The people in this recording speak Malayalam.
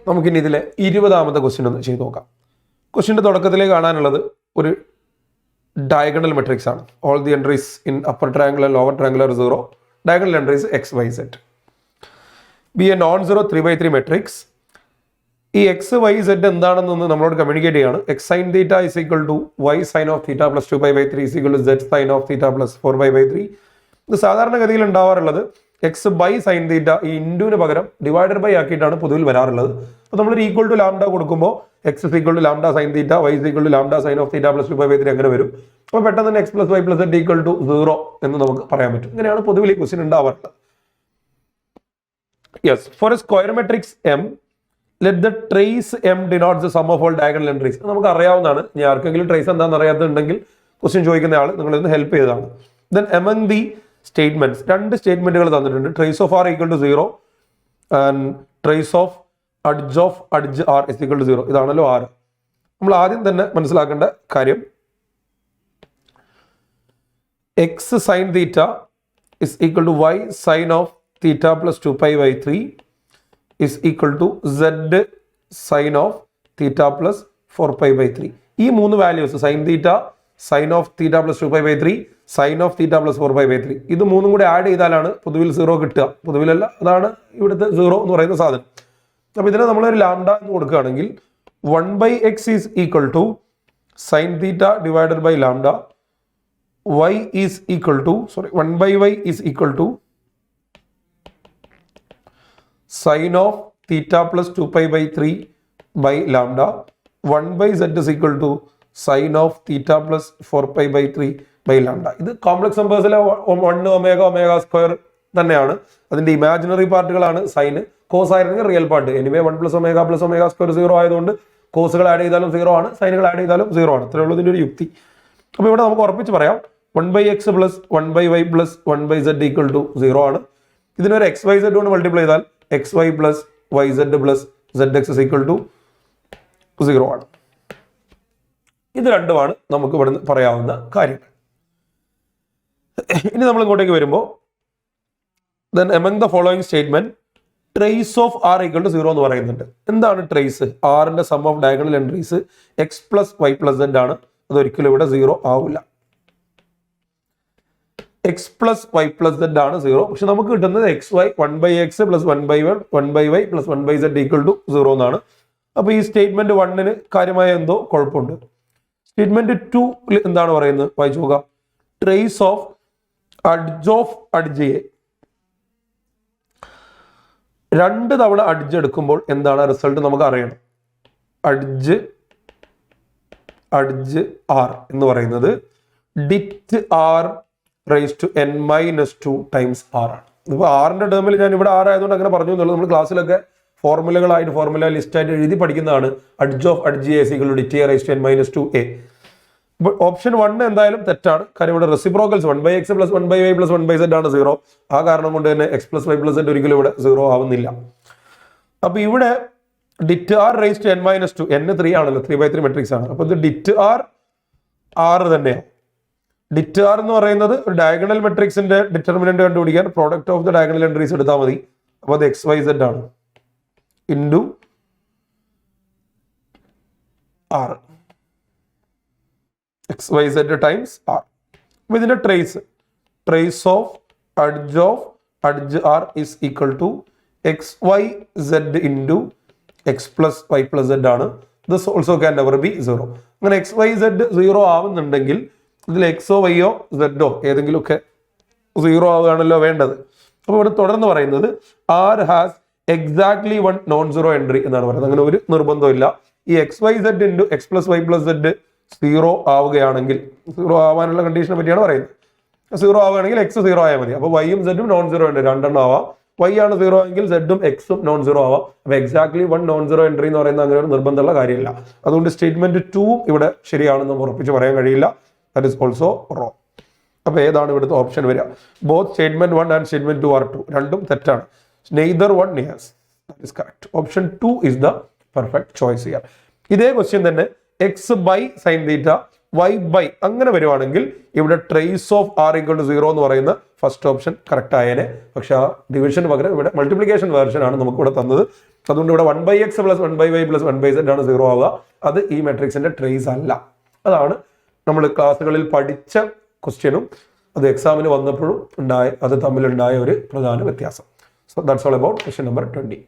നമുക്കിനി ഇതിലെ 20ാമത്തെ ക്വസ്റ്റ്യൻ ഒന്ന് ചെയ്ത് നോക്കാം. ക്വസ്റ്റ്യൻ്റെ തുടക്കത്തിലേക്ക് കാണാനുള്ളത് ഒരു ഡയഗണൽ മെട്രിക്സ് ആണ്. All the entries in upper triangle and lower triangle are 0. Diagonal entries x y z. Be a non zero 3/3 matrix. ഈ എക്സ് വൈ സെറ്റ് എന്താണെന്നൊന്ന് നമ്മളോട് കമ്മ്യൂണിക്കേറ്റ് ചെയ്യാണ്. X sine theta is equal to y sine of theta plus 2π/3 is equal to z sine of theta plus 4π/3. ഇത് സാധാരണഗതിയിൽ ഉണ്ടാവാറുള്ളത് എക്സ് ബൈ സൈൻ തീറ്റ ഈ ഇൻഡുവിന് പകരം ഡിവൈഡഡ് ബൈ ആക്കിയിട്ടാണ് പൊതുവിൽ വരാറുള്ളത്. അപ്പോൾ നമ്മളൊരു ഈക്വൽ ടു ലാംഡ കൊടുക്കുമ്പോൾ x is equal to lambda sine theta, y is equal to lambda sine of theta plus 2π/3 അങ്ങനെ വരും. അപ്പോൾ പെട്ടെന്ന് തന്നെ x plus y plus z equal to 0 എന്ന് നമുക്ക് പറയാൻ പറ്റും. ഇങ്ങനെയാണ് പൊതുവിൽ ഈ ക്വസ്റ്റ്യൻ ഉണ്ടാവാറുള്ളത്. Yes, for a square matrix M let the trace M denotes the sum of all diagonal entries. നമുക്ക് അറിയാവുന്നതാണ്. ഇനി ആർക്കെങ്കിലും ട്രേസ് എന്താണെന്ന് അറിയാത്തുണ്ടെങ്കിൽ ക്വസ്റ്റ്യൻ ചോദിക്കുന്ന ആൾ നിങ്ങളിന്ന് ഹെൽപ്പ് ചെയ്തതാണ്. ദെൻ എമംഗ് ദി സ്റ്റേറ്റ്മെന്റ്സ്, 2 സ്റ്റേറ്റ്മെന്റുകൾ തന്നിട്ടുണ്ട്. Trace of R equal to 0 and trace of adj R is equal to 0. ഇതാണല്ലോ ആർ. നമ്മൾ ആദ്യം തന്നെ മനസ്സിലാക്കേണ്ട കാര്യം x sine theta is equal to y sine of theta plus 2π/3 is equal to z sin of theta plus 4π/3. ഈ 3 values sine theta, sine of theta plus 2π/3, sine of theta plus 4π/3 ഇത് 3 കൂടെ ആഡ് ചെയ്താലാണ് പൊതുവിൽ 0 കിട്ടുക. പൊതുവിലല്ല, അതാണ് ഇവിടുത്തെ 0 എന്ന് പറയുന്ന സാധനം. അപ്പോൾ ഇതിനെ നമ്മളൊരു ലാംഡ എന്ന് കൊടുക്കുകയാണെങ്കിൽ 1/x is equal to sine theta divided by lambda, y is equal to 1/y is equal to sin of theta plus 2π/3 by lambda, 1/z is equal to sin of theta plus 4π/3 by lambda. ഇത് കോംപ്ലക്സ് നമ്പേഴ്സിലെ 1 ഒമേഗ ഒമേഗ സ്ക്വയർ തന്നെയാണ്. അതിന്റെ ഇമാജിനറി പാർട്ടുകളാണ് സൈന്. കോസ് ആയിരുന്നെങ്കിൽ real part. Anyway 1 + omega square 0 ആയതുകൊണ്ട് കോസുകൾ ആഡ് ചെയ്താലും 0 ആണ്, സൈനുകൾ ആഡ് ചെയ്താലും 0 ആണ്. അത്രേ ഉള്ളൂ ഇതിന്റെ ഒരു യുക്തി. അപ്പോൾ ഇവിടെ നമുക്ക് ഉറപ്പിച്ച് പറയാം 1/x plus 1/y plus 1/z equal to 0 ആണ്. ഇതിനൊരു xyz കൊണ്ട് മൾട്ടിപ്ലൈ ചെയ്താൽ xy plus yz plus zx is equal to 0 ആണ്. ഇത് രണ്ടുമാണ് നമുക്ക് ഇവിടെ പറയാവുന്ന കാര്യങ്ങൾ. ഇനി നമ്മൾ ഇങ്ങോട്ടേക്ക് വരുമ്പോൾ then among the following statement trace of r equal to 0 എന്ന് പറയുന്നുണ്ട്. എന്താണ് ട്രേസ്? ആറിന്റെ sum of diagonal entries x plus y plus z ആണ്. അതൊരിക്കലും ഇവിടെ 0 ആവില്ല. x plus y plus z ആണ് 0. പക്ഷെ നമുക്ക് കിട്ടുന്നത് xy 1/x plus 1/y plus 1/z equal to 0 എന്നാണ്. അപ്പോൾ ഈ സ്റ്റേറ്റ്മെന്റ് 1ന് കാര്യമായ എന്തോ കുഴപ്പമുണ്ട്. സ്റ്റേറ്റ്മെന്റ് 2 എന്താണ് പറയുന്നത്? വായിച്ചു നോക്കാം. Trace of adj A. 2 തവണ അഡ്ജ് എടുക്കുമ്പോൾ എന്താണ് റിസൾട്ട് നമുക്ക് അറിയണം. അഡ്ജ് ആർ എന്ന് പറയുന്നത് det R raise to n-2 times R ആണ്. ഇപ്പോൾ ആറിന്റെ ടേമിൽ ഞാൻ ഇവിടെ ആർ ആയതുകൊണ്ട് അങ്ങനെ പറഞ്ഞു എന്നുള്ളത്. നമ്മൾ ക്ലാസ്സിലൊക്കെ ഫോർമുല ലിസ്റ്റ് ആയിട്ട് എഴുതി പഠിക്കുന്നതാണ്. Adj A equal to det A raise to n-2 A. ഇപ്പോൾ ഓപ്ഷൻ 1 എന്തായാലും തെറ്റാണ്. കാര്യം ഇവിടെ reciprocals 1/x plus 1/y plus 1/z ആണ് 0. ആ കാരണം കൊണ്ട് തന്നെ x plus y plus z ഒരിക്കലും ഇവിടെ 0 ആവുന്നില്ല. അപ്പോൾ ഇവിടെ det R raise to n-2, n 3 ആണല്ലോ, 3/3 മെട്രിക്സ് ആണ്. അപ്പോൾ ഇത് ഡിറ്റ് ആർ തന്നെയാണ്. ഡിറ്റ് ആർ എന്ന് പറയുന്നത് ഒരു ഡയഗണൽ മെട്രിക്സിന്റെ ഡിറ്റർമിനന്റ് കണ്ടുപിടിക്കാൻ product of the diagonal entries എടുത്താൽ മതി. അപ്പോൾ അത് xyz ആണ് into R, xyz times R. അപ്പോൾ ഇതിന്റെ trace of adj R is equal to xyz into x plus y plus z ആണ്. This also can never be 0. അങ്ങനെ xyz 0 ആവുന്നുണ്ടെങ്കിൽ ഇതിൽ എക്സോ വൈയോ സെഡോ ഏതെങ്കിലുമൊക്കെ 0 ആവുകയാണല്ലോ വേണ്ടത്. അപ്പോൾ ഇവിടെ തുടർന്ന് പറയുന്നത് R has exactly 1 non zero entry എന്നാണ് പറയുന്നത്. അങ്ങനെ ഒരു നിർബന്ധമില്ല. ഈ xyz into x plus y plus z 0 ആവുകയാണെങ്കിൽ, 0 ആവാനുള്ള കണ്ടീഷനെ പറ്റിയാണ് പറയുന്നത്. 0 ആവുകയാണെങ്കിൽ x 0 ആയാൽ മതി. അപ്പോൾ വൈയും സെഡും നോൺ സീറോ ഉണ്ട്, 2 ആവാം. y ആണ് 0 എങ്കിൽ സെഡും എക്സും നോൺ സീറോ ആവാം. അപ്പോൾ എക്സാക്ട്ലി 1 നോൺ സീറോ എൻട്രി എന്ന് പറയുന്നത് അങ്ങനെ ഒരു നിർബന്ധമുള്ള കാര്യമില്ല. അതുകൊണ്ട് സ്റ്റേറ്റ്മെന്റ് 2 ഇവിടെ ശരിയാണെന്ന് ഉറപ്പിച്ച് പറയാൻ കഴിയില്ല. That is also wrong. അപ്പോൾ ഏതാണ് ഇവിടുത്തെ ഓപ്ഷൻ വരിക? Both statement 1 and statement 2 are true. രണ്ടും തെറ്റാണ്. neither one yes, that is correct. Option 2 is the perfect choice here. ഇതേ ക്വസ്റ്റ്യൻ തന്നെ x by sin theta y by അങ്ങനെ വരുവാണെങ്കിൽ ഇവിടെ trace of r equal to 0 എന്ന് പറയുന്ന ഫസ്റ്റ് ഓപ്ഷൻ കറക്റ്റ് ആയേനെ. പക്ഷെ ആ ഡിവിഷൻ പകരം ഇവിടെ മൾട്ടിപ്ലിക്കേഷൻ വേർഷൻ ആണ് നമുക്ക് ഇവിടെ തന്നത്. അതുകൊണ്ട് ഇവിടെ 1/x + 1/y + 1/z ആണ് 0 ആവുക. അത് ഈ മെട്രിക്സിന്റെ ട്രേസ് അല്ല. അതാണ് നമ്മൾ ക്ലാസ്സുകളിൽ പഠിച്ച ക്വസ്റ്റ്യനും അത് എക്സാമിന് വന്നപ്പോഴും അത് തമ്മിലുണ്ടായ ഒരു പ്രധാന വ്യത്യാസം. So that's all about question number 20.